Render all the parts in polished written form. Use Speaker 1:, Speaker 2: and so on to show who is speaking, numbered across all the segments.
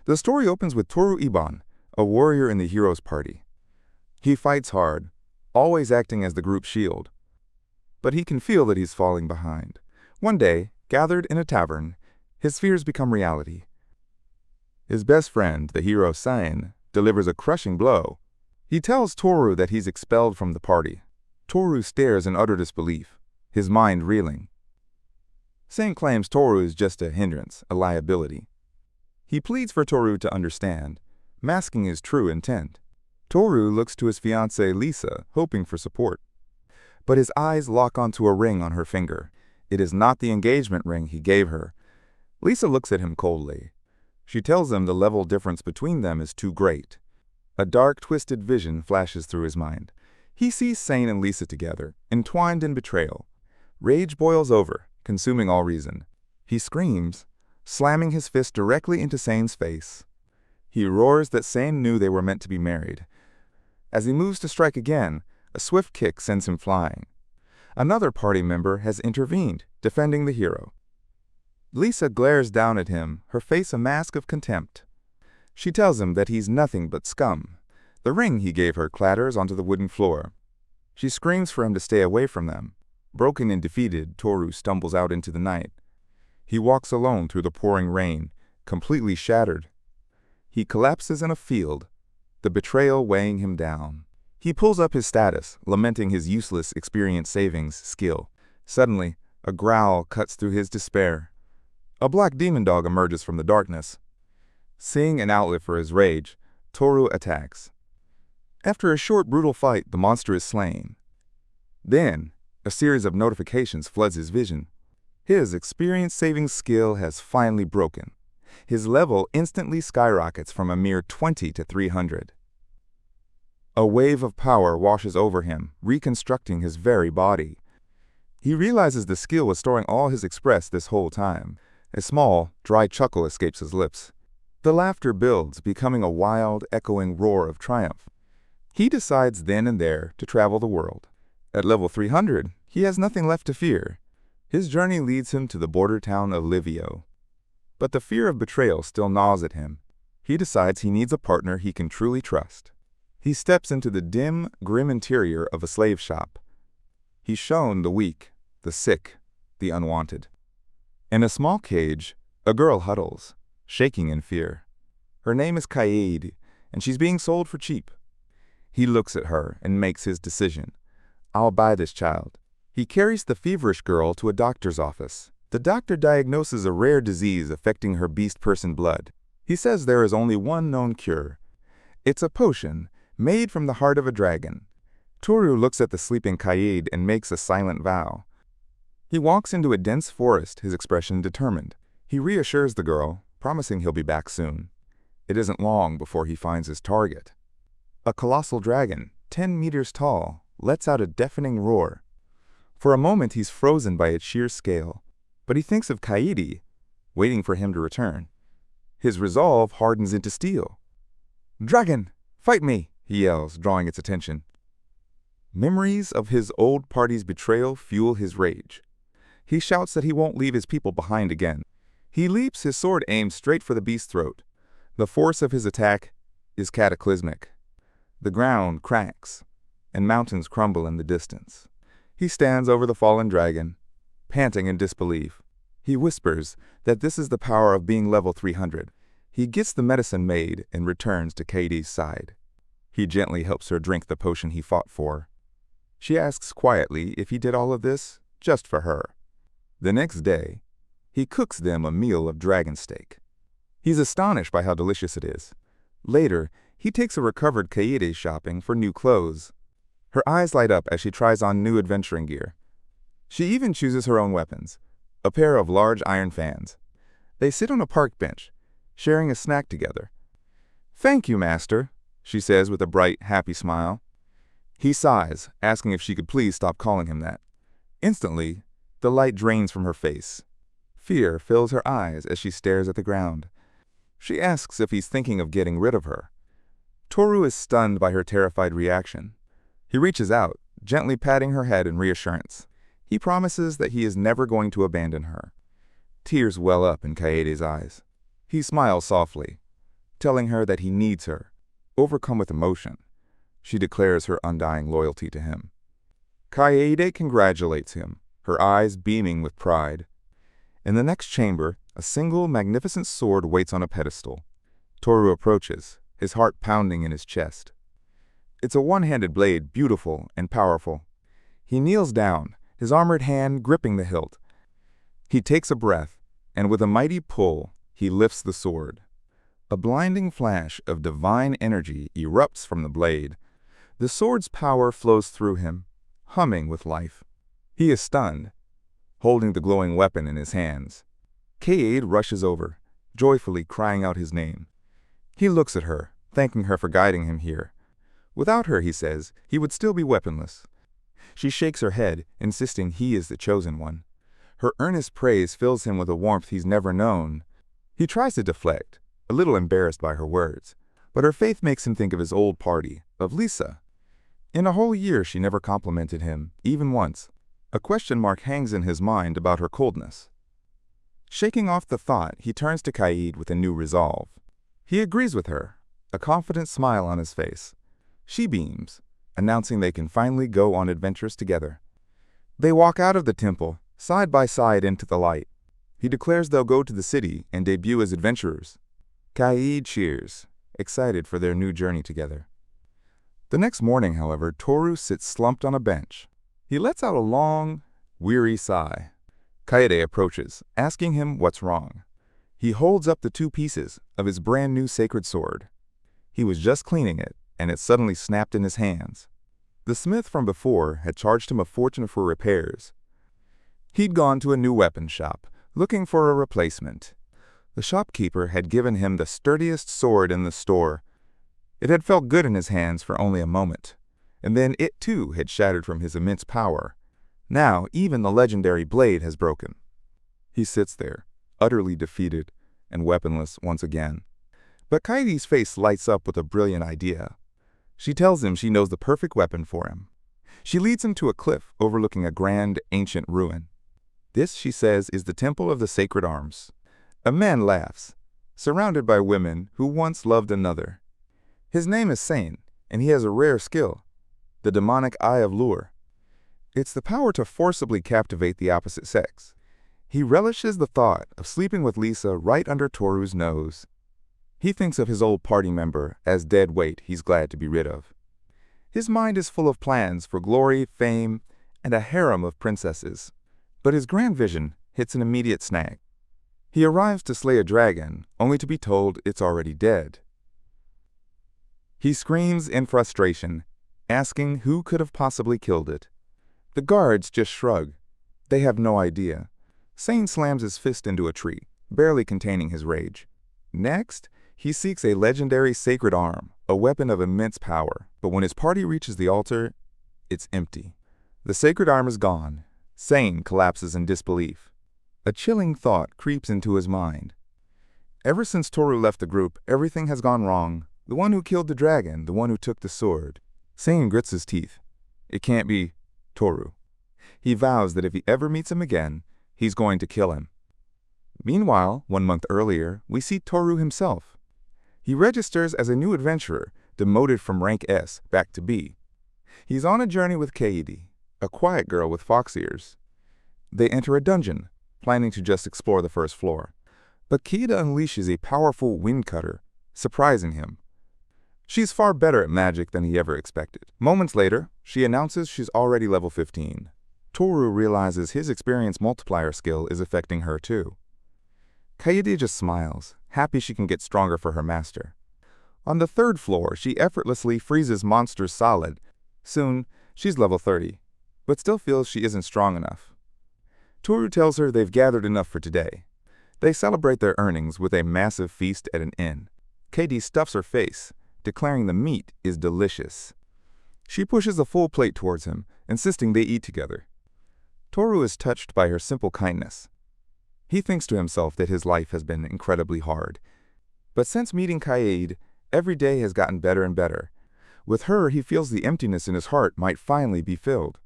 Speaker 1: The story opens with Toru Iban, a warrior in the hero's party. He fights hard, always acting as the group's shield. But he can feel that he's falling behind. One day, gathered in a tavern, his fears become reality. His best friend, the hero Sain, delivers a crushing blow. He tells Toru that he's expelled from the party. Toru stares in utter disbelief, his mind reeling. Sain claims Toru is just a hindrance, a liability. He pleads for Toru to understand, masking his true intent. Toru looks to his fiancée Lisa, hoping for support. But his eyes lock onto a ring on her finger. It is not the engagement ring he gave her. Lisa looks at him coldly. She tells him the level difference between them is too great. A dark, twisted vision flashes through his mind. He sees Sain and Lisa together, entwined in betrayal. Rage boils over, consuming all reason. He screams, slamming his fist directly into Sain's face. He roars that Sain knew they were meant to be married. As he moves to strike again, a swift kick sends him flying. Another party member has intervened, defending the hero. Lisa glares down at him, her face a mask of contempt. She tells him that he's nothing but scum. The ring he gave her clatters onto the wooden floor. She screams for him to stay away from them. Broken and defeated, Toru stumbles out into the night. He walks alone through the pouring rain, completely shattered. He collapses in a field, the betrayal weighing him down. He pulls up his status, lamenting his useless experience savings skill. Suddenly, a growl cuts through his despair. A black demon dog emerges from the darkness. Seeing an outlet for his rage, Toru attacks. After a short, brutal fight, the monster is slain. Then, a series of notifications floods his vision. His experience savings skill has finally broken. His level instantly skyrockets from a mere 20 to 300. A wave of power washes over him, reconstructing his very body. He realizes the skill was storing all his express this whole time. A small, dry chuckle escapes his lips. The laughter builds, becoming a wild, echoing roar of triumph. He decides then and there to travel the world. At level 300, he has nothing left to fear. His journey leads him to the border town of Livio. But the fear of betrayal still gnaws at him. He decides he needs a partner he can truly trust. He steps into the dim, grim interior of a slave shop. He's shown the weak, the sick, the unwanted. In a small cage, a girl huddles, shaking in fear. Her name is Kaede, and she's being sold for cheap. He looks at her and makes his decision. I'll buy this child. He carries the feverish girl to a doctor's office. The doctor diagnoses a rare disease affecting her beast person blood. He says there is only one known cure. It's a potion made from the heart of a dragon. Toru looks at the sleeping Kaede and makes a silent vow. He walks into a dense forest, his expression determined. He reassures the girl, promising he'll be back soon. It isn't long before he finds his target. A colossal dragon, 10 meters tall, lets out a deafening roar. For a moment he's frozen by its sheer scale, but he thinks of Kaede, waiting for him to return. His resolve hardens into steel. "Dragon, fight me!" he yells, drawing its attention. Memories of his old party's betrayal fuel his rage. He shouts that he won't leave his people behind again. He leaps, his sword aimed straight for the beast's throat. The force of his attack is cataclysmic. The ground cracks, and mountains crumble in the distance. He stands over the fallen dragon, panting in disbelief. He whispers that this is the power of being level 300. He gets the medicine made and returns to Kaede's side. He gently helps her drink the potion he fought for. She asks quietly if he did all of this just for her. The next day, he cooks them a meal of dragon steak. He's astonished by how delicious it is. Later, he takes a recovered Kaede shopping for new clothes. Her eyes light up as she tries on new adventuring gear. She even chooses her own weapons, a pair of large iron fans. They sit on a park bench, sharing a snack together. "Thank you, master," she says with a bright, happy smile. He sighs, asking if she could please stop calling him that. Instantly, the light drains from her face. Fear fills her eyes as she stares at the ground. She asks if he's thinking of getting rid of her. Toru is stunned by her terrified reaction. He reaches out, gently patting her head in reassurance. He promises that he is never going to abandon her. Tears well up in Kaede's eyes. He smiles softly. telling her that he needs her. Overcome with emotion, she declares her undying loyalty to him. Kaede congratulates him, her eyes beaming with pride. In the next chamber, a single magnificent sword waits on a pedestal. Toru approaches, his heart pounding in his chest. It's a one-handed blade, beautiful and powerful. He kneels down, his armored hand gripping the hilt. He takes a breath, and with a mighty pull, he lifts the sword. A blinding flash of divine energy erupts from the blade. The sword's power flows through him, humming with life. He is stunned, holding the glowing weapon in his hands. Kaede rushes over, joyfully crying out his name. He looks at her, thanking her for guiding him here. Without her, he says, he would still be weaponless. She shakes her head, insisting he is the chosen one. Her earnest praise fills him with a warmth he's never known. He tries to deflect, a little embarrassed by her words, but her faith makes him think of his old party, of Lisa. In a whole year she never complimented him, even once. A question mark hangs in his mind about her coldness. Shaking off the thought, he turns to Kaede with a new resolve. He agrees with her, a confident smile on his face. She beams, announcing they can finally go on adventures together. They walk out of the temple, side by side into the light. He declares they'll go to the city and debut as adventurers. Kaede cheers, excited for their new journey together. The next morning, however, Toru sits slumped on a bench. He lets out a long, weary sigh. Kaede approaches, asking him what's wrong. He holds up the two pieces of his brand new sacred sword. He was just cleaning it, and it suddenly snapped in his hands. The smith from before had charged him a fortune for repairs. He'd gone to a new weapon shop, looking for a replacement. The shopkeeper had given him the sturdiest sword in the store. It had felt good in his hands for only a moment, and then it too had shattered from his immense power. Now even the legendary blade has broken. He sits there, utterly defeated and weaponless once again. But Kaede's face lights up with a brilliant idea. She tells him she knows the perfect weapon for him. She leads him to a cliff overlooking a grand, ancient ruin. This, she says, is the Temple of the Sacred Arms. A man laughs, surrounded by women who once loved another. His name is Sane, and he has a rare skill, the demonic eye of lure. It's the power to forcibly captivate the opposite sex. He relishes the thought of sleeping with Lisa right under Toru's nose. He thinks of his old party member as dead weight he's glad to be rid of. His mind is full of plans for glory, fame, and a harem of princesses. But his grand vision hits an immediate snag. He arrives to slay a dragon, only to be told it's already dead. He screams in frustration, asking who could have possibly killed it. The guards just shrug. They have no idea. Sane slams his fist into a tree, barely containing his rage. Next, he seeks a legendary sacred arm, a weapon of immense power. But when his party reaches the altar, it's empty. The sacred arm is gone. Sane collapses in disbelief. A chilling thought creeps into his mind. Ever since Toru left the group, everything has gone wrong. The one who killed the dragon, the one who took the sword. Sane grits his teeth. It can't be Toru. He vows that if he ever meets him again, he's going to kill him. Meanwhile, 1 month earlier, we see Toru himself. He registers as a new adventurer, demoted from rank S back to B. He's on a journey with Kaede, a quiet girl with fox ears. They enter a dungeon, planning to just explore the first floor. But Kaede unleashes a powerful wind cutter, surprising him. She's far better at magic than he ever expected. Moments later, she announces she's already level 15. Toru realizes his experience multiplier skill is affecting her too. Kaede just smiles, happy she can get stronger for her master. On the 3rd floor, she effortlessly freezes monsters solid. Soon, she's level 30, but still feels she isn't strong enough. Toru tells her they've gathered enough for today. They celebrate their earnings with a massive feast at an inn. Kaede stuffs her face, declaring the meat is delicious. She pushes a full plate towards him, insisting they eat together. Toru is touched by her simple kindness. He thinks to himself that his life has been incredibly hard. But since meeting Kaede, every day has gotten better and better. With her, he feels the emptiness in his heart might finally be filled.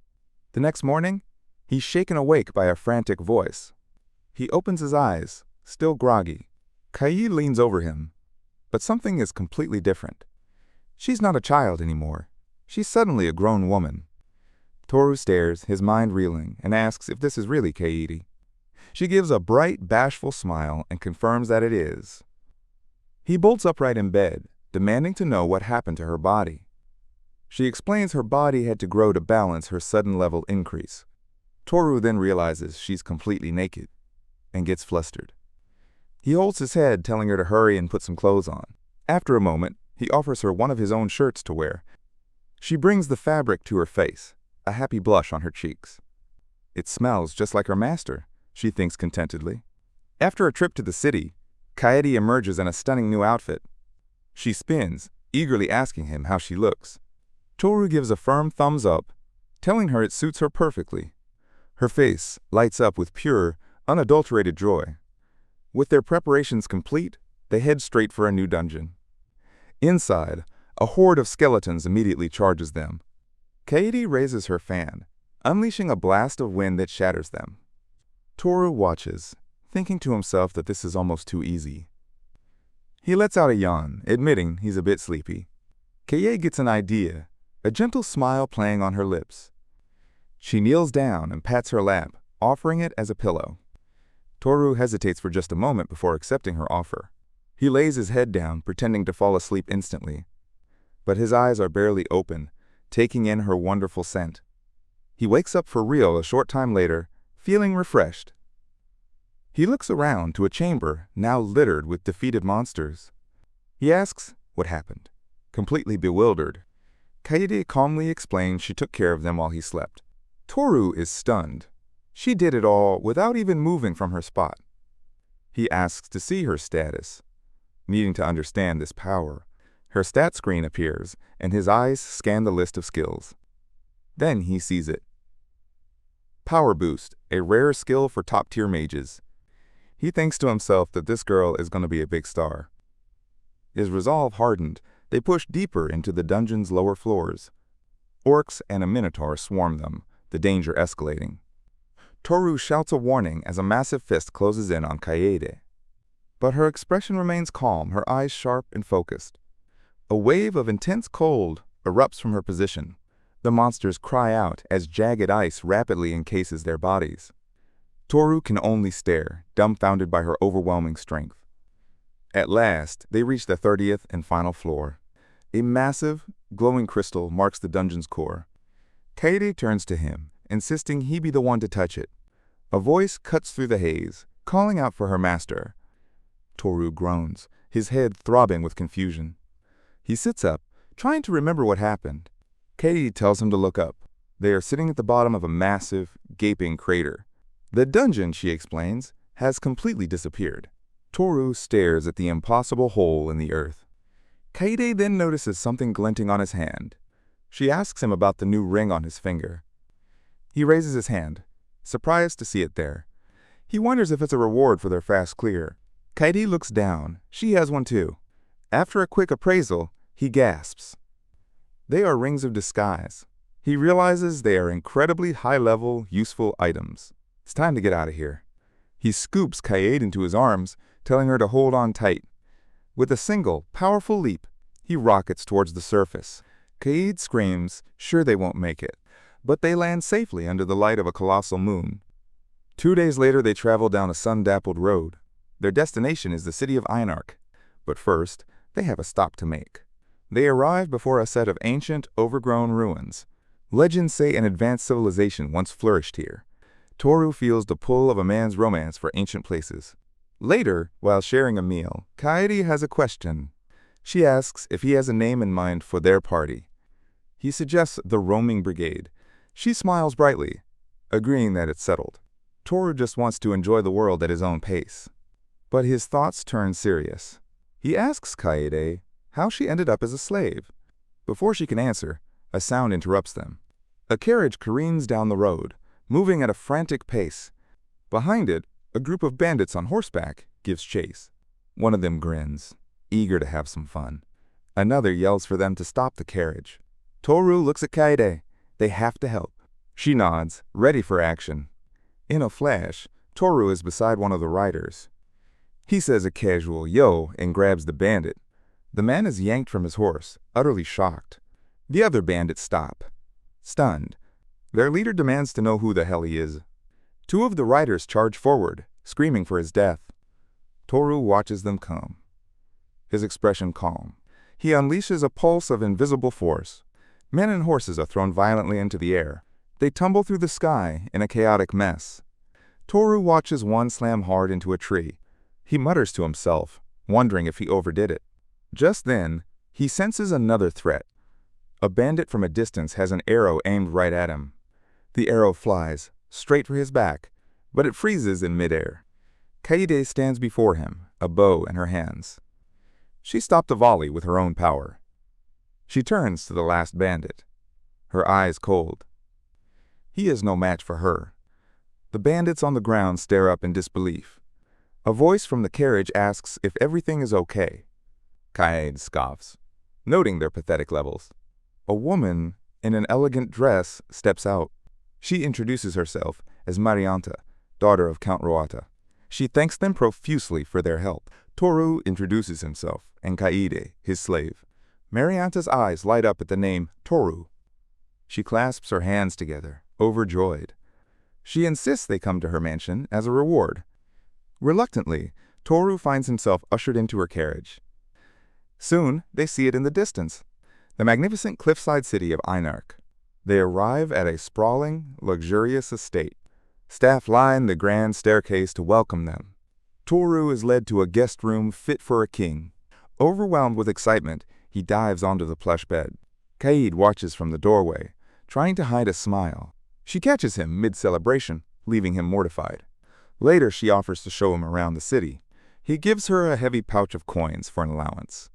Speaker 1: The next morning, he's shaken awake by a frantic voice. He opens his eyes, still groggy. Kaede leans over him, But something is completely different. She's not a child anymore. She's suddenly a grown woman. Toru stares, his mind reeling, and asks if this is really Kaede. She gives a bright, bashful smile and confirms that it is. He bolts upright in bed, demanding to know what happened to her body. She explains her body had to grow to balance her sudden level increase. Toru then realizes she's completely naked and gets flustered. He holds his head, telling her to hurry and put some clothes on. After a moment, he offers her one of his own shirts to wear. She brings the fabric to her face, a happy blush on her cheeks. It smells just like her master, she thinks contentedly. After a trip to the city, Kaede emerges in a stunning new outfit. She spins, eagerly asking him how she looks. Toru gives a firm thumbs up, telling her it suits her perfectly. Her face lights up with pure, unadulterated joy. With their preparations complete, they head straight for a new dungeon. Inside, a horde of skeletons immediately charges them. Kaede raises her fan, unleashing a blast of wind that shatters them. Toru watches, thinking to himself that this is almost too easy. He lets out a yawn, admitting he's a bit sleepy. Kaede gets an idea, a gentle smile playing on her lips. She kneels down and pats her lap, offering it as a pillow. Toru hesitates for just a moment before accepting her offer. He lays his head down, pretending to fall asleep instantly. But his eyes are barely open, taking in her wonderful scent. He wakes up for real a short time later, feeling refreshed. He looks around to a chamber now littered with defeated monsters. He asks what happened. Completely bewildered, Kaede calmly explains she took care of them while he slept. Toru is stunned. She did it all without even moving from her spot. He asks to see her status. Needing to understand this power, her stat screen appears, and his eyes scan the list of skills. Then he sees it. Power Boost, a rare skill for top-tier mages. He thinks to himself that this girl is going to be a big star. His resolve hardened, they push deeper into the dungeon's lower floors. Orcs and a minotaur swarm them, the danger escalating. Toru shouts a warning as a massive fist closes in on Kaede. But her expression remains calm, her eyes sharp and focused. A wave of intense cold erupts from her position. The monsters cry out as jagged ice rapidly encases their bodies. Toru can only stare, dumbfounded by her overwhelming strength. At last, they reach the 30th and final floor. A massive, glowing crystal marks the dungeon's core. Kaede turns to him, insisting he be the one to touch it. A voice cuts through the haze, calling out for her master. Toru groans, his head throbbing with confusion. He sits up, trying to remember what happened. Kaede tells him to look up. They are sitting at the bottom of a massive, gaping crater. The dungeon, she explains, has completely disappeared. Toru stares at the impossible hole in the earth. Kaede then notices something glinting on his hand. She asks him about the new ring on his finger. He raises his hand, surprised to see it there. He wonders if it's a reward for their fast clear. Kaede looks down. She has one too. After a quick appraisal, he gasps. They are rings of disguise. He realizes they are incredibly high-level, useful items. It's time to get out of here. He scoops Kaede into his arms, telling her to hold on tight. With a single, powerful leap, he rockets towards the surface. Kaede screams, sure they won't make it, but they land safely under the light of a colossal moon. 2 days later, they travel down a sun-dappled road. Their destination is the city of Einarch. But first, they have a stop to make. They arrive before a set of ancient, overgrown ruins. Legends say an advanced civilization once flourished here. Toru feels the pull of a man's romance for ancient places. Later, while sharing a meal, Kaede has a question. She asks if he has a name in mind for their party. He suggests the Roaming Brigade. She smiles brightly, agreeing that it's settled. Toru just wants to enjoy the world at his own pace. But his thoughts turn serious. He asks Kaede how she ended up as a slave. Before she can answer, a sound interrupts them. A carriage careens down the road, moving at a frantic pace. Behind it, a group of bandits on horseback gives chase. One of them grins, eager to have some fun. Another yells for them to stop the carriage. Toru looks at Kaede. They have to help. She nods, ready for action. In a flash, Toru is beside one of the riders. He says a casual yo and grabs the bandit. The man is yanked from his horse, utterly shocked. The other bandits stop, stunned. Their leader demands to know who the hell he is. Two of the riders charge forward, screaming for his death. Toru watches them come, his expression calm. He unleashes a pulse of invisible force. Men and horses are thrown violently into the air. They tumble through the sky in a chaotic mess. Toru watches one slam hard into a tree. He mutters to himself, wondering if he overdid it. Just then, he senses another threat. A bandit from a distance has an arrow aimed right at him. The arrow flies, straight for his back, but it freezes in midair. Kaede stands before him, a bow in her hands. She stopped the volley with her own power. She turns to the last bandit, her eyes cold. He is no match for her. The bandits on the ground stare up in disbelief. A voice from the carriage asks if everything is okay. Kaede scoffs, noting their pathetic levels. A woman in an elegant dress steps out. She introduces herself as Marianta, daughter of Count Roata. She thanks them profusely for their help. Toru introduces himself, and Kaede, his slave. Marianta's eyes light up at the name Toru. She clasps her hands together, overjoyed. She insists they come to her mansion as a reward. Reluctantly, Toru finds himself ushered into her carriage. Soon, they see it in the distance, the magnificent cliffside city of Einarch. They arrive at a sprawling, luxurious estate. Staff line the grand staircase to welcome them. Toru is led to a guest room fit for a king. Overwhelmed with excitement, he dives onto the plush bed. Kaede watches from the doorway, trying to hide a smile. She catches him mid-celebration, leaving him mortified. Later, she offers to show him around the city. He gives her a heavy pouch of coins for an allowance.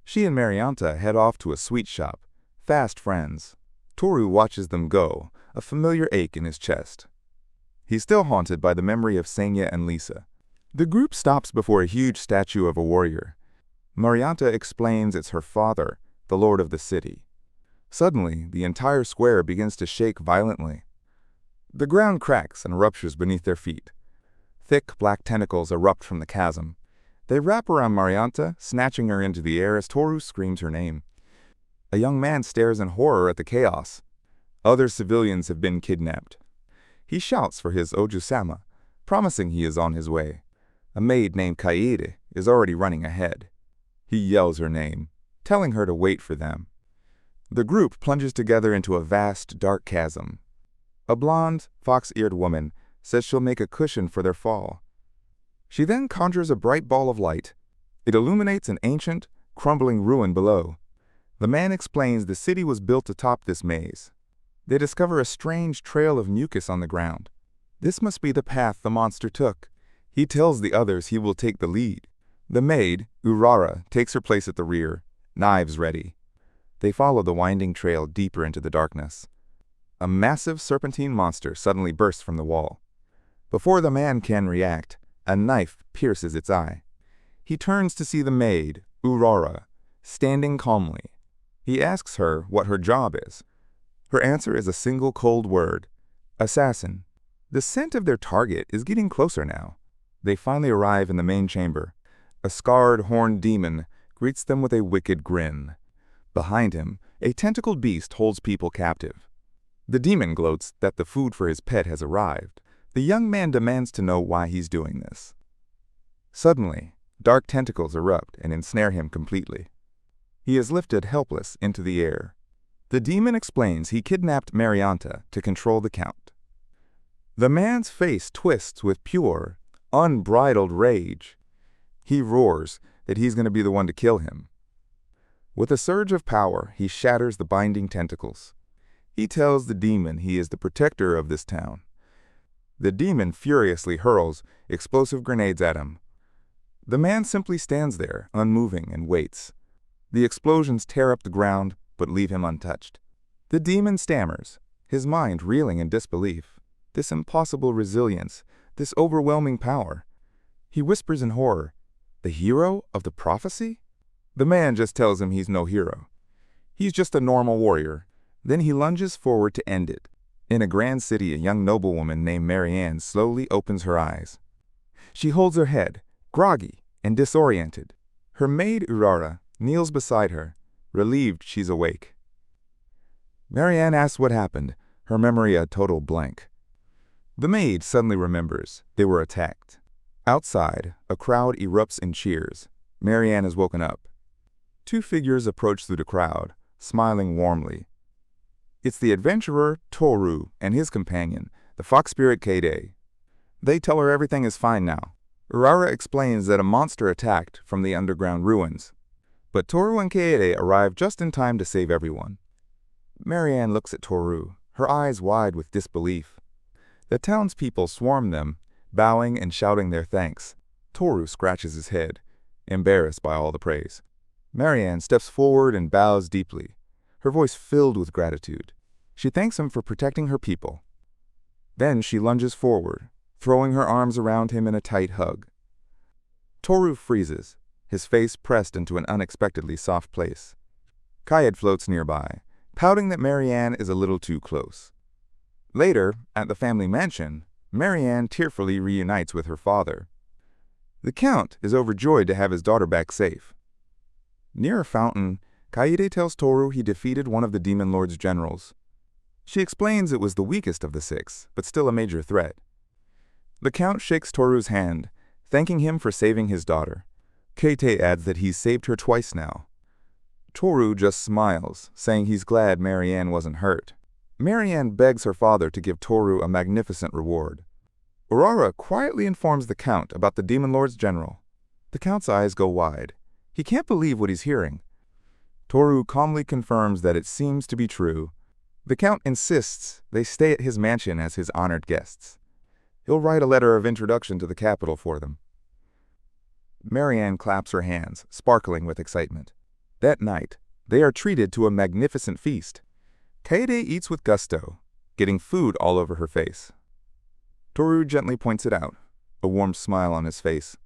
Speaker 1: She and Marianta head off to a sweet shop, fast friends. Toru watches them go, a familiar ache in his chest. He's still haunted by the memory of Senya and Lisa. The group stops before a huge statue of a warrior. Marianta explains it's her father, the lord of the city. Suddenly, the entire square begins to shake violently. The ground cracks and ruptures beneath their feet. Thick black tentacles erupt from the chasm. They wrap around Marianta, snatching her into the air as Toru screams her name. A young man stares in horror at the chaos. Other civilians have been kidnapped. He shouts for his Oju-sama, promising he is on his way. A maid named Kaede is already running ahead. He yells her name, telling her to wait for them. The group plunges together into a vast, dark chasm. A blonde, fox-eared woman says she'll make a cushion for their fall. She then conjures a bright ball of light. It illuminates an ancient, crumbling ruin below. The man explains the city was built atop this maze. They discover a strange trail of mucus on the ground. This must be the path the monster took. He tells the others he will take the lead. The maid, Urara, takes her place at the rear, knives ready. They follow the winding trail deeper into the darkness. A massive serpentine monster suddenly bursts from the wall. Before the man can react, a knife pierces its eye. He turns to see the maid, Urara, standing calmly. He asks her what her job is. Her answer is a single cold word: assassin. The scent of their target is getting closer now. They finally arrive in the main chamber. A scarred, horned demon greets them with a wicked grin. Behind him, a tentacled beast holds people captive. The demon gloats that the food for his pet has arrived. The young man demands to know why he's doing this. Suddenly, dark tentacles erupt and ensnare him completely. He is lifted helpless into the air. The demon explains he kidnapped Marianta to control the count. The man's face twists with pure, unbridled rage. He roars that he's going to be the one to kill him. With a surge of power, he shatters the binding tentacles. He tells the demon he is the protector of this town. The demon furiously hurls explosive grenades at him. The man simply stands there, unmoving, and waits. The explosions tear up the ground, but leave him untouched. The demon stammers, his mind reeling in disbelief. This impossible resilience, this overwhelming power. He whispers in horror, "The hero of the prophecy?" The man just tells him he's no hero. He's just a normal warrior. Then he lunges forward to end it. In a grand city, a young noblewoman named Marianne slowly opens her eyes. She holds her head, groggy and disoriented. Her maid Urara kneels beside her, relieved she's awake. Marianne asks what happened, her memory a total blank. The maid suddenly remembers they were attacked. Outside, a crowd erupts in cheers. Marianne is woken up. Two figures approach through the crowd, smiling warmly. It's the adventurer Toru and his companion, the fox spirit Kaede. They tell her everything is fine now. Urara explains that a monster attacked from the underground ruins, but Toru and Kaede arrive just in time to save everyone. Marianne looks at Toru, her eyes wide with disbelief. The townspeople swarm them, bowing and shouting their thanks. Toru scratches his head, embarrassed by all the praise. Marianne steps forward and bows deeply, her voice filled with gratitude. She thanks him for protecting her people. Then she lunges forward, throwing her arms around him in a tight hug. Toru freezes, his face pressed into an unexpectedly soft place. Kaede floats nearby, pouting that Marianne is a little too close. Later, at the family mansion, Marianne tearfully reunites with her father. The Count is overjoyed to have his daughter back safe. Near a fountain, Kaede tells Toru he defeated one of the Demon Lord's generals. She explains it was the weakest of the six, but still a major threat. The Count shakes Toru's hand, thanking him for saving his daughter. Kaede adds that he's saved her twice now. Toru just smiles, saying he's glad Marianne wasn't hurt. Marianne begs her father to give Toru a magnificent reward. Urara quietly informs the Count about the Demon Lord's general. The Count's eyes go wide. He can't believe what he's hearing. Toru calmly confirms that it seems to be true. The Count insists they stay at his mansion as his honored guests. He'll write a letter of introduction to the capital for them. Marianne claps her hands, sparkling with excitement. That night, they are treated to a magnificent feast. Kaede eats with gusto, getting food all over her face. Toru gently points it out, a warm smile on his face.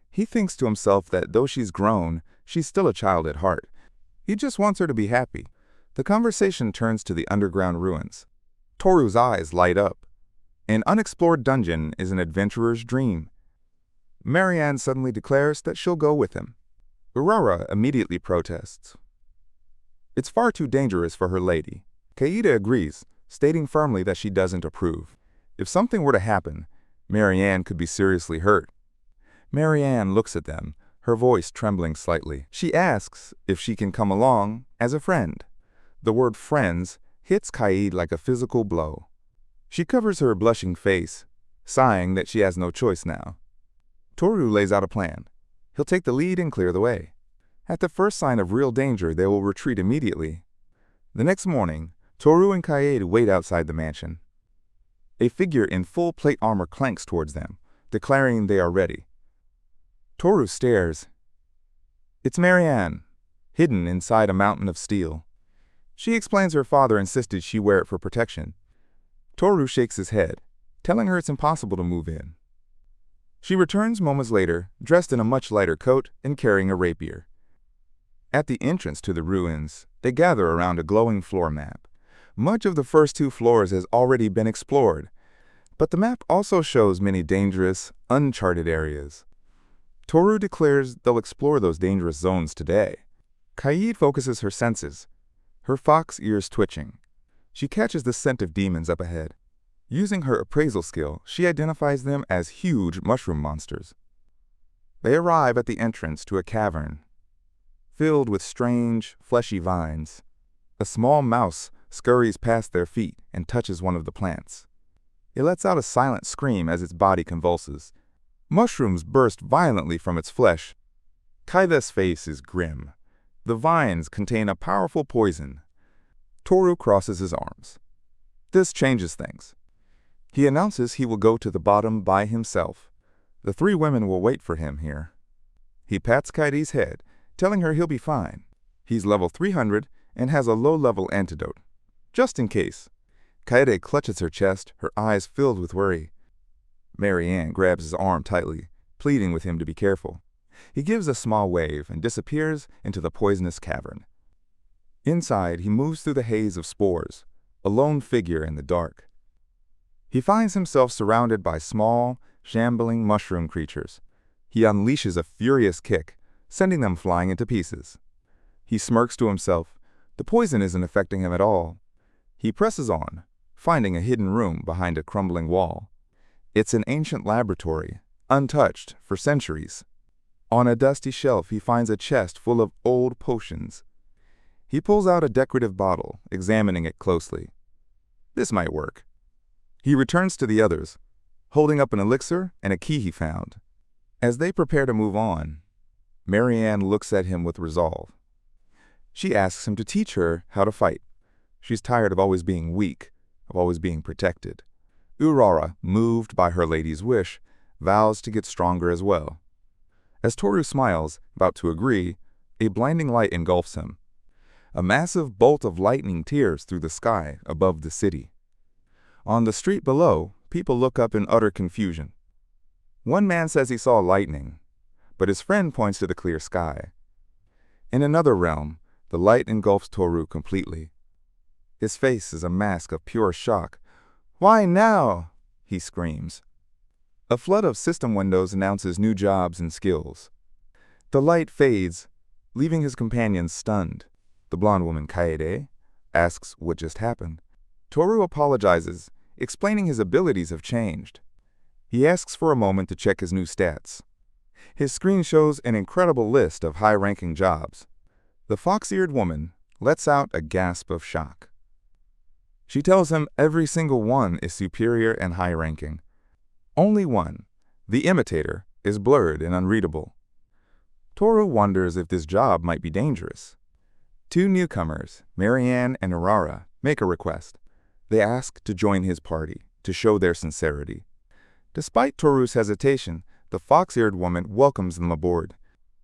Speaker 1: He thinks to himself that though she's grown, she's still a child at heart. He just wants her to be happy. The conversation turns to the underground ruins. Toru's eyes light up. An unexplored dungeon is an adventurer's dream. Marianne suddenly declares that she'll go with him. Urara immediately protests. It's far too dangerous for her lady. Kaede agrees, stating firmly that she doesn't approve. If something were to happen, Marianne could be seriously hurt. Marianne looks at them, her voice trembling slightly. She asks if she can come along as a friend. The word friends hits Kaede like a physical blow. She covers her blushing face, sighing that she has no choice now. Toru lays out a plan. He'll take the lead and clear the way. At the first sign of real danger, they will retreat immediately. The next morning, Toru and Kaede wait outside the mansion. A figure in full plate armor clanks towards them, declaring they are ready. Toru stares. It's Marianne, hidden inside a mountain of steel. She explains her father insisted she wear it for protection. Toru shakes his head, telling her it's impossible to move in. She returns moments later, dressed in a much lighter coat and carrying a rapier. At the entrance to the ruins, they gather around a glowing floor map. Much of the first two floors has already been explored, but the map also shows many dangerous, uncharted areas. Toru declares they'll explore those dangerous zones today. Kaede focuses her senses, her fox ears twitching. She catches the scent of demons up ahead. Using her appraisal skill, she identifies them as huge mushroom monsters. They arrive at the entrance to a cavern, filled with strange, fleshy vines. A small mouse scurries past their feet and touches one of the plants. It lets out a silent scream as its body convulses. Mushrooms burst violently from its flesh. Kaede's face is grim. The vines contain a powerful poison. Toru crosses his arms. This changes things. He announces he will go to the bottom by himself. The three women will wait for him here. He pats Kaede's head, telling her he'll be fine. He's level 300 and has a low-level antidote. Just in case. Kaede clutches her chest, her eyes filled with worry. Marianne grabs his arm tightly, pleading with him to be careful. He gives a small wave and disappears into the poisonous cavern. Inside, he moves through the haze of spores, a lone figure in the dark. He finds himself surrounded by small, shambling mushroom creatures. He unleashes a furious kick, sending them flying into pieces. He smirks to himself. The poison isn't affecting him at all. He presses on, finding a hidden room behind a crumbling wall. It's an ancient laboratory, untouched for centuries. On a dusty shelf, he finds a chest full of old potions. He pulls out a decorative bottle, examining it closely. This might work. He returns to the others, holding up an elixir and a key he found. As they prepare to move on, Marianne looks at him with resolve. She asks him to teach her how to fight. She's tired of always being weak, of always being protected. Aurora, moved by her lady's wish, vows to get stronger as well. As Toru smiles, about to agree, a blinding light engulfs him. A massive bolt of lightning tears through the sky above the city. On the street below, people look up in utter confusion. One man says he saw lightning, but his friend points to the clear sky. In another realm, the light engulfs Toru completely. His face is a mask of pure shock. "Why now?" he screams. A flood of system windows announces new jobs and skills. The light fades, leaving his companions stunned. The blonde woman, Kaede, asks what just happened. Toru apologizes, explaining his abilities have changed. He asks for a moment to check his new stats. His screen shows an incredible list of high-ranking jobs. The fox-eared woman lets out a gasp of shock. She tells him every single one is superior and high-ranking. Only one, the imitator, is blurred and unreadable. Toru wonders if this job might be dangerous. Two newcomers, Marianne and Aurora, make a request. They ask to join his party, to show their sincerity. Despite Toru's hesitation, the fox-eared woman welcomes them aboard.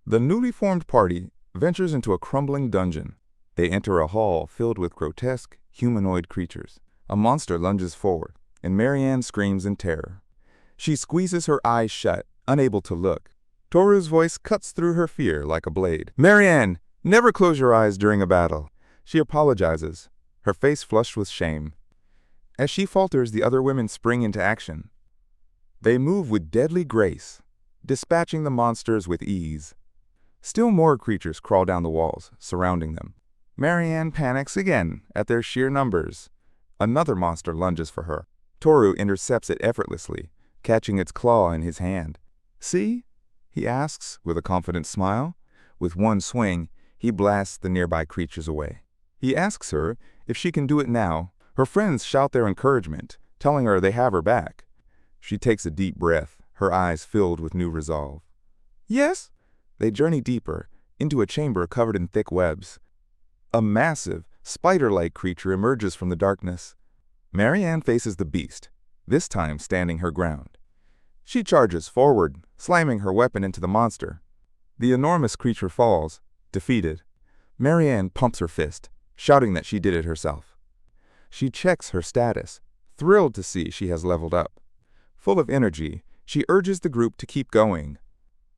Speaker 1: The newly formed party ventures into a crumbling dungeon. They enter a hall filled with grotesque, humanoid creatures. A monster lunges forward, and Marianne screams in terror. She squeezes her eyes shut, unable to look. Toru's voice cuts through her fear like a blade. "Marianne, never close your eyes during a battle." She apologizes, her face flushed with shame. As she falters, the other women spring into action. They move with deadly grace, dispatching the monsters with ease. Still more creatures crawl down the walls, surrounding them. Marianne panics again at their sheer numbers. Another monster lunges for her. Toru intercepts it effortlessly, catching its claw in his hand. "See?" he asks with a confident smile. With one swing, he blasts the nearby creatures away. He asks her if she can do it now. Her friends shout their encouragement, telling her they have her back. She takes a deep breath, her eyes filled with new resolve. "Yes?" They journey deeper, into a chamber covered in thick webs. A massive, spider-like creature emerges from the darkness. Marianne faces the beast, this time standing her ground. She charges forward, slamming her weapon into the monster. The enormous creature falls, defeated. Marianne pumps her fist, shouting that she did it herself. She checks her status, thrilled to see she has leveled up. Full of energy, she urges the group to keep going.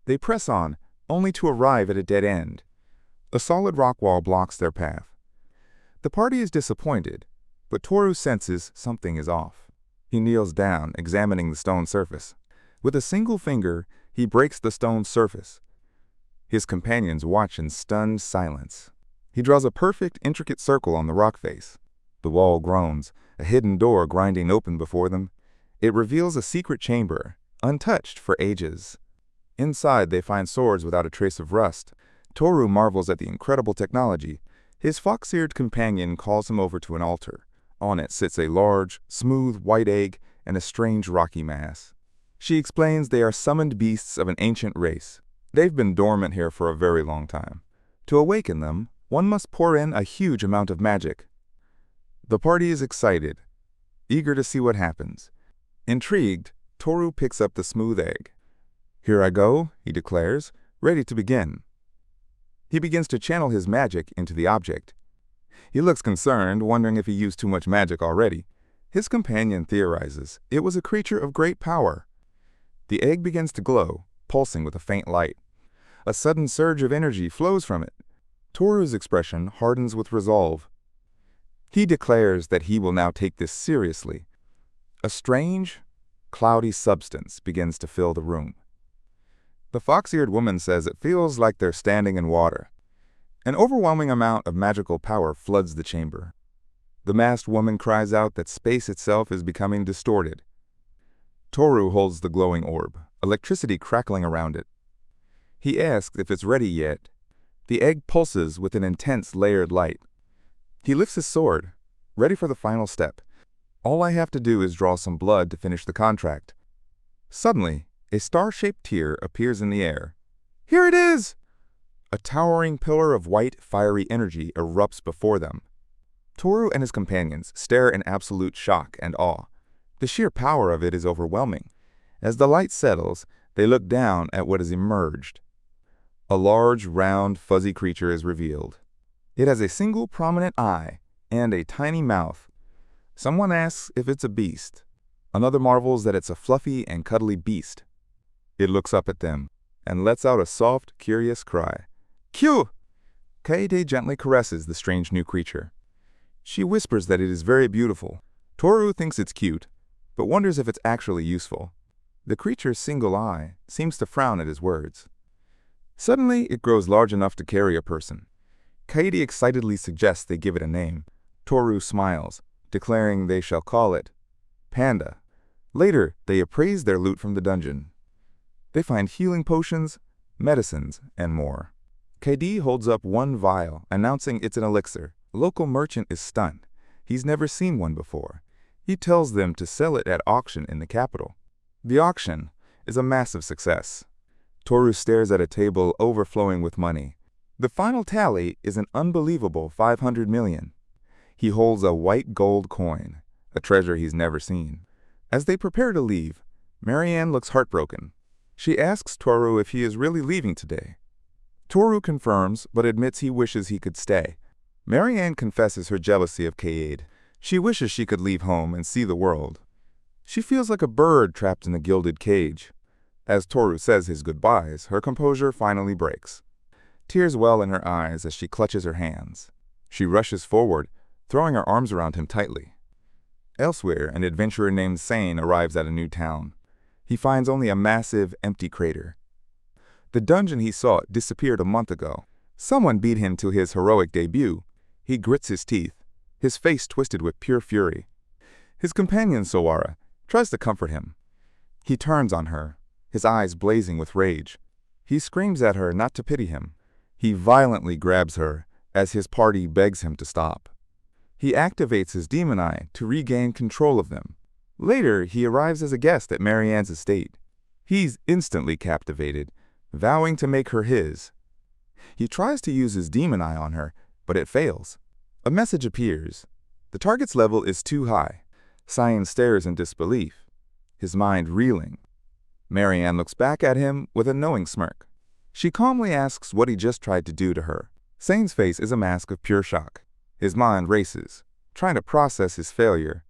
Speaker 1: They press on, only to arrive at a dead end. A solid rock wall blocks their path. The party is disappointed, but Toru senses something is off. He kneels down, examining the stone surface. With a single finger, he breaks the stone surface. His companions watch in stunned silence. He draws a perfect, intricate circle on the rock face. The wall groans, a hidden door grinding open before them. It reveals a secret chamber, untouched for ages. Inside, they find swords without a trace of rust. Toru marvels at the incredible technology. His fox-eared companion calls him over to an altar. On it sits a large, smooth white egg and a strange rocky mass. She explains they are summoned beasts of an ancient race. They've been dormant here for a very long time. To awaken them, one must pour in a huge amount of magic. The party is excited, eager to see what happens. Intrigued, Toru picks up the smooth egg. "Here I go," he declares, ready to begin. He begins to channel his magic into the object. He looks concerned, wondering if he used too much magic already. His companion theorizes it was a creature of great power. The egg begins to glow, pulsing with a faint light. A sudden surge of energy flows from it. Toru's expression hardens with resolve. He declares that he will now take this seriously. A strange, cloudy substance begins to fill the room. The fox-eared woman says it feels like they're standing in water. An overwhelming amount of magical power floods the chamber. The masked woman cries out that space itself is becoming distorted. Toru holds the glowing orb, electricity crackling around it. He asks if it's ready yet. The egg pulses with an intense layered light. He lifts his sword, ready for the final step. All I have to do is draw some blood to finish the contract. Suddenly, a star-shaped tear appears in the air. Here it is! A towering pillar of white, fiery energy erupts before them. Toru and his companions stare in absolute shock and awe. The sheer power of it is overwhelming. As the light settles, they look down at what has emerged. A large, round, fuzzy creature is revealed. It has a single prominent eye and a tiny mouth. Someone asks if it's a beast. Another marvels that it's a fluffy and cuddly beast. It looks up at them and lets out a soft, curious cry. Q! Kaede gently caresses the strange new creature. She whispers that it is very beautiful. Toru thinks it's cute, but wonders if it's actually useful. The creature's single eye seems to frown at his words. Suddenly, it grows large enough to carry a person. Kaede excitedly suggests they give it a name. Toru smiles, declaring they shall call it Panda. Later, they appraise their loot from the dungeon. They find healing potions, medicines, and more. Kaede holds up one vial, announcing it's an elixir. A local merchant is stunned. He's never seen one before. He tells them to sell it at auction in the capital. The auction is a massive success. Toru stares at a table overflowing with money. The final tally is an unbelievable 500 million. He holds a white gold coin, a treasure he's never seen. As they prepare to leave, Marianne looks heartbroken. She asks Toru if he is really leaving today. Toru confirms, but admits he wishes he could stay. Marianne confesses her jealousy of Kaede. She wishes she could leave home and see the world. She feels like a bird trapped in a gilded cage. As Toru says his goodbyes, her composure finally breaks. Tears well in her eyes as she clutches her hands. She rushes forward, throwing her arms around him tightly. Elsewhere, an adventurer named Sane arrives at a new town. He finds only a massive, empty crater. The dungeon he sought disappeared a month ago. Someone beat him to his heroic debut. He grits his teeth, his face twisted with pure fury. His companion, Sawara, tries to comfort him. He turns on her, his eyes blazing with rage. He screams at her not to pity him. He violently grabs her as his party begs him to stop. He activates his demon eye to regain control of them. Later, he arrives as a guest at Marianne's estate. He's instantly captivated, vowing to make her his. He tries to use his demon eye on her, but it fails. A message appears. The target's level is too high. Cyan stares in disbelief, his mind reeling. Marianne looks back at him with a knowing smirk. She calmly asks what he just tried to do to her. Sane's face is a mask of pure shock. His mind races, trying to process his failure.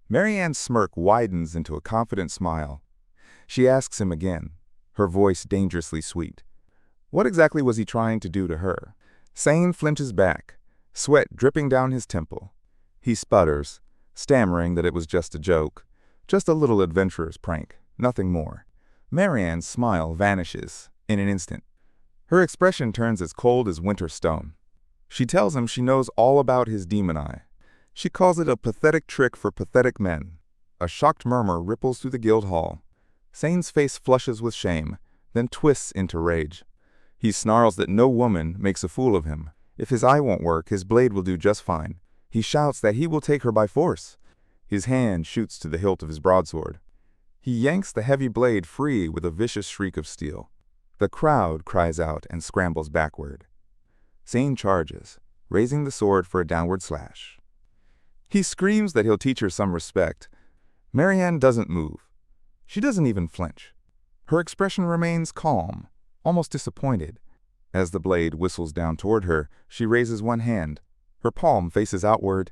Speaker 1: Marianne's smirk widens into a confident smile. She asks him again, her voice dangerously sweet. What exactly was he trying to do to her? Sane flinches back, sweat dripping down his temple. He sputters, stammering that it was just a joke, just a little adventurer's prank, nothing more. Marianne's smile vanishes in an instant. Her expression turns as cold as winter stone. She tells him she knows all about his demon eye. She calls it a pathetic trick for pathetic men. A shocked murmur ripples through the guild hall. Sane's face flushes with shame, then twists into rage. He snarls that no woman makes a fool of him. If his eye won't work, his blade will do just fine. He shouts that he will take her by force. His hand shoots to the hilt of his broadsword. He yanks the heavy blade free with a vicious shriek of steel. The crowd cries out and scrambles backward. Sane charges, raising the sword for a downward slash. He screams that he'll teach her some respect. Marianne doesn't move. She doesn't even flinch. Her expression remains calm, almost disappointed. As the blade whistles down toward her, she raises one hand. Her palm faces outward,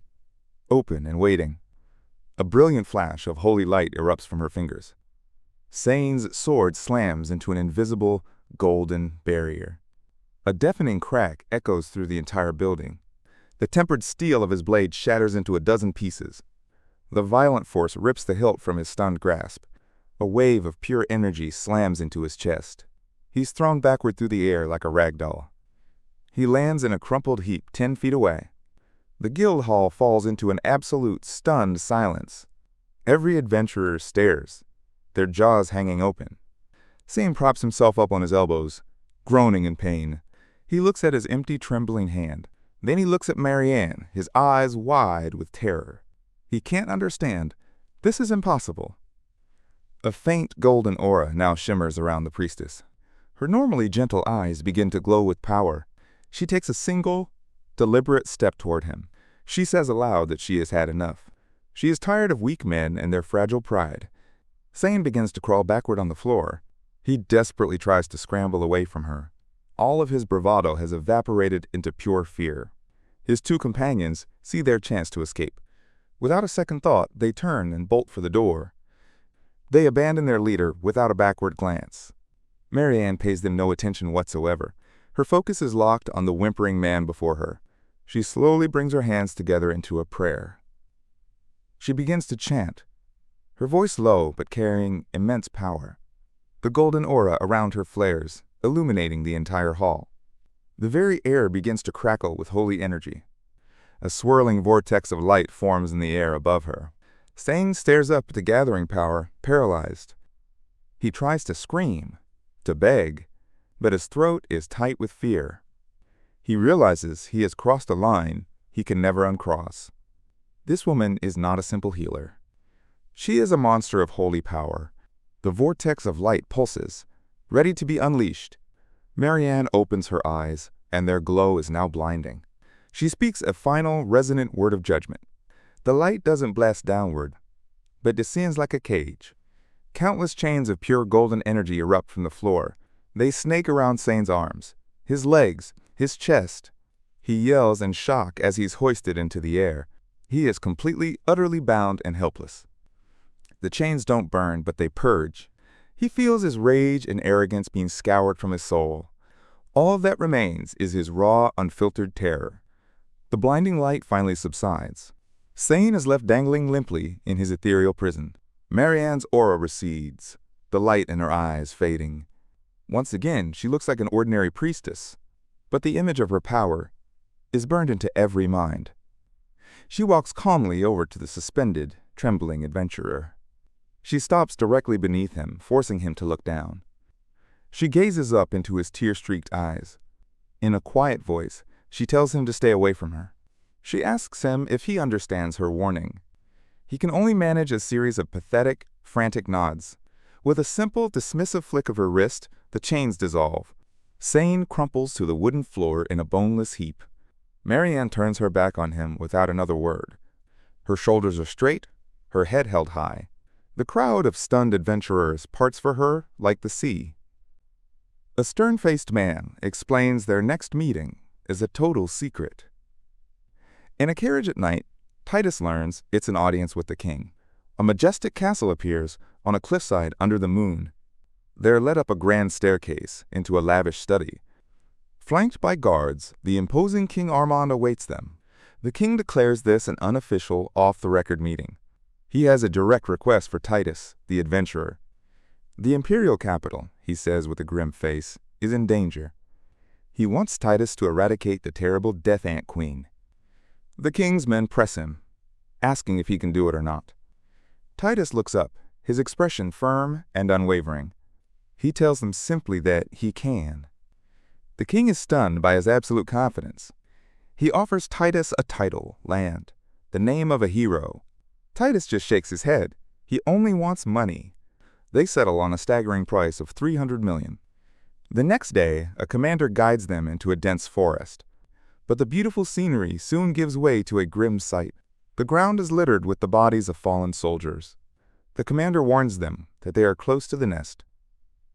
Speaker 1: open and waiting. A brilliant flash of holy light erupts from her fingers. Sane's sword slams into an invisible, golden barrier. A deafening crack echoes through the entire building. The tempered steel of his blade shatters into a dozen pieces. The violent force rips the hilt from his stunned grasp. A wave of pure energy slams into his chest. He's thrown backward through the air like a rag doll. He lands in a crumpled heap 10 feet away. The guild hall falls into an absolute stunned silence. Every adventurer stares, their jaws hanging open. Sane props himself up on his elbows, groaning in pain. He looks at his empty, trembling hand. Then he looks at Marianne, his eyes wide with terror. He can't understand. This is impossible. A faint golden aura now shimmers around the priestess. Her normally gentle eyes begin to glow with power. She takes a single, deliberate step toward him. She says aloud that she has had enough. She is tired of weak men and their fragile pride. Sane begins to crawl backward on the floor. He desperately tries to scramble away from her. All of his bravado has evaporated into pure fear. His two companions see their chance to escape. Without a second thought, they turn and bolt for the door. They abandon their leader without a backward glance. Marianne pays them no attention whatsoever. Her focus is locked on the whimpering man before her. She slowly brings her hands together into a prayer. She begins to chant, her voice low but carrying immense power. The golden aura around her flares, illuminating the entire hall. The very air begins to crackle with holy energy. A swirling vortex of light forms in the air above her. Sane stares up at the gathering power, paralyzed. He tries to scream, to beg, but his throat is tight with fear. He realizes he has crossed a line he can never uncross. This woman is not a simple healer. She is a monster of holy power. The vortex of light pulses, ready to be unleashed. Marianne opens her eyes, and their glow is now blinding. She speaks a final, resonant word of judgment. The light doesn't blast downward, but descends like a cage. Countless chains of pure golden energy erupt from the floor. They snake around Sane's arms, his legs, his chest. He yells in shock as he's hoisted into the air. He is completely, utterly bound and helpless. The chains don't burn, but they purge. He feels his rage and arrogance being scoured from his soul. All that remains is his raw, unfiltered terror. The blinding light finally subsides. Sane is left dangling limply in his ethereal prison. Marianne's aura recedes, the light in her eyes fading. Once again, she looks like an ordinary priestess, but the image of her power is burned into every mind. She walks calmly over to the suspended, trembling adventurer. She stops directly beneath him, forcing him to look down. She gazes up into his tear-streaked eyes. In a quiet voice, she tells him to stay away from her. She asks him if he understands her warning. He can only manage a series of pathetic, frantic nods. With a simple, dismissive flick of her wrist, the chains dissolve. Sane crumples to the wooden floor in a boneless heap. Marianne turns her back on him without another word. Her shoulders are straight, her head held high. The crowd of stunned adventurers parts for her like the sea. A stern-faced man explains their next meeting is a total secret. In a carriage at night, Titus learns it's an audience with the king. A majestic castle appears on a cliffside under the moon. They're led up a grand staircase into a lavish study. Flanked by guards, the imposing King Armand awaits them. The king declares this an unofficial, off-the-record meeting. He has a direct request for Titus, the adventurer. The imperial capital, he says with a grim face, is in danger. He wants Titus to eradicate the terrible Death Ant Queen. The king's men press him, asking if he can do it or not. Titus looks up, his expression firm and unwavering. He tells them simply that he can. The king is stunned by his absolute confidence. He offers Titus a title, land, the name of a hero. Titus just shakes his head. He only wants money. They settle on a staggering price of 300 million. The next day, a commander guides them into a dense forest. But the beautiful scenery soon gives way to a grim sight. The ground is littered with the bodies of fallen soldiers. The commander warns them that they are close to the nest.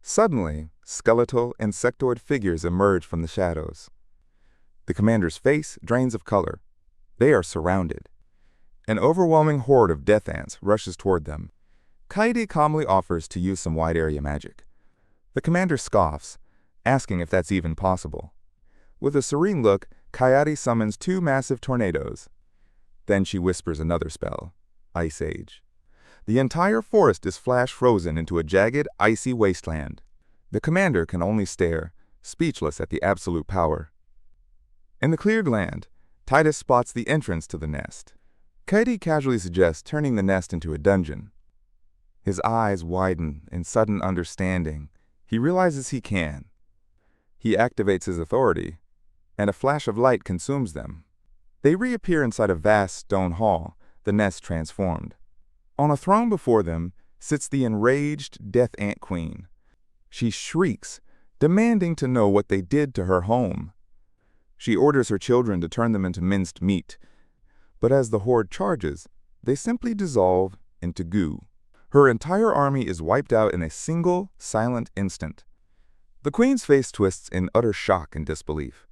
Speaker 1: Suddenly, skeletal, insectoid figures emerge from the shadows. The commander's face drains of color. They are surrounded. An overwhelming horde of death ants rushes toward them. Kaede calmly offers to use some wide-area magic. The commander scoffs, asking if that's even possible. With a serene look, Kaede summons 2 massive tornadoes. Then she whispers another spell, Ice Age. The entire forest is flash frozen into a jagged, icy wasteland. The commander can only stare, speechless at the absolute power. In the cleared land, Titus spots the entrance to the nest. Katie casually suggests turning the nest into a dungeon. His eyes widen in sudden understanding. He realizes he can. He activates his authority, and a flash of light consumes them. They reappear inside a vast stone hall, the nest transformed. On a throne before them sits the enraged Death Ant Queen. She shrieks, demanding to know what they did to her home. She orders her children to turn them into minced meat, but as the horde charges, they simply dissolve into goo. Her entire army is wiped out in a single, silent instant. The queen's face twists in utter shock and disbelief.